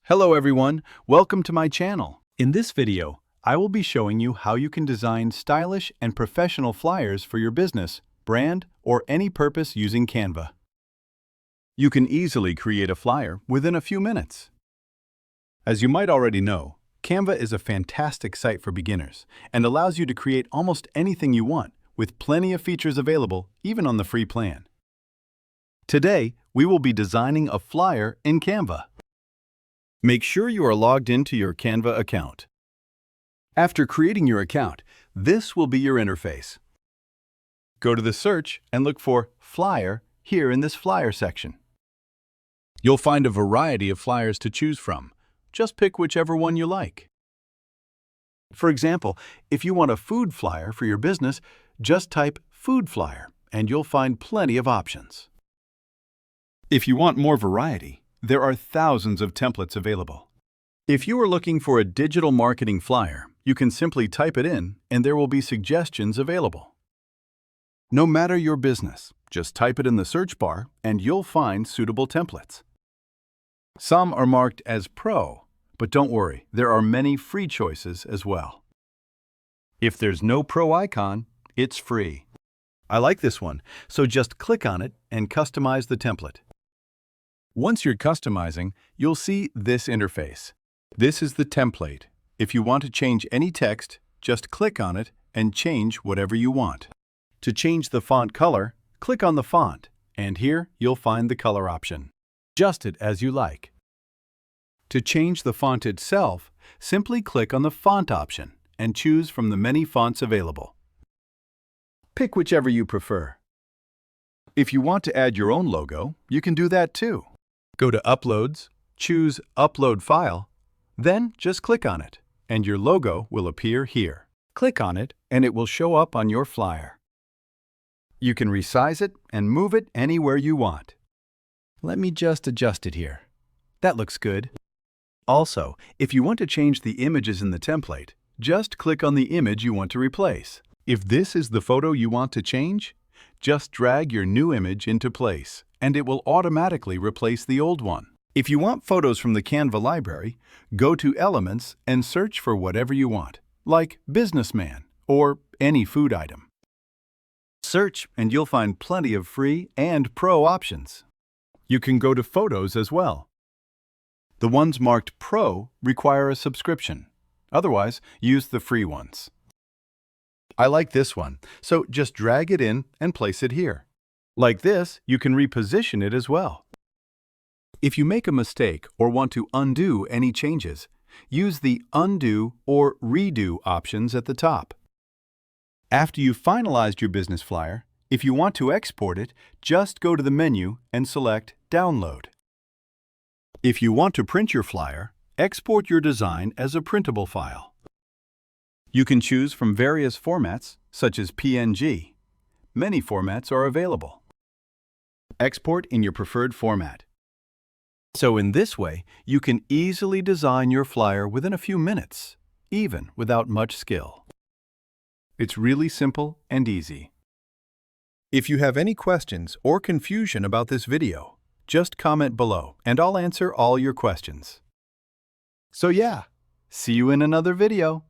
Hello everyone, welcome to my channel. In this video, I will be showing you how you can design stylish and professional flyers for your business, brand, or any purpose using Canva. You can easily create a flyer within a few minutes. As you might already know, Canva is a fantastic site for beginners and allows you to create almost anything you want with plenty of features available even on the free plan. Today, we will be designing a flyer in Canva. Make sure you are logged into your Canva account. After creating your account, this will be your interface. Go to the search and look for Flyer here in this Flyer section. You'll find a variety of flyers to choose from. Just pick whichever one you like. For example, if you want a food flyer for your business, just type Food Flyer and you'll find plenty of options. If you want more variety, there are thousands of templates available. If you are looking for a digital marketing flyer, you can simply type it in and there will be suggestions available. No matter your business, just type it in the search bar and you'll find suitable templates. Some are marked as Pro, but don't worry, there are many free choices as well. If there's no Pro icon, it's free. I like this one, so just click on it and customize the template. Once you're customizing, you'll see this interface. This is the template. If you want to change any text, just click on it and change whatever you want. To change the font color, click on the font, and here you'll find the color option. Adjust it as you like. To change the font itself, simply click on the font option and choose from the many fonts available. Pick whichever you prefer. If you want to add your own logo, you can do that too. Go to Uploads, choose Upload File, then just click on it, and your logo will appear here. Click on it, and it will show up on your flyer. You can resize it and move it anywhere you want. Let me just adjust it here. That looks good. Also, if you want to change the images in the template, just click on the image you want to replace. If this is the photo you want to change, just drag your new image into place, and it will automatically replace the old one. If you want photos from the Canva library, go to Elements and search for whatever you want, like businessman or any food item. Search and you'll find plenty of free and pro options. You can go to Photos as well. The ones marked Pro require a subscription. Otherwise, use the free ones. I like this one, so just drag it in and place it here. Like this, you can reposition it as well. If you make a mistake or want to undo any changes, use the Undo or Redo options at the top. After you've finalized your business flyer, if you want to export it, just go to the menu and select Download. If you want to print your flyer, export your design as a printable file. You can choose from various formats, such as PNG. Many formats are available. Export in your preferred format. So in this way, you can easily design your flyer within a few minutes, even without much skill. It's really simple and easy. If you have any questions or confusion about this video, just comment below and I'll answer all your questions. So yeah, see you in another video.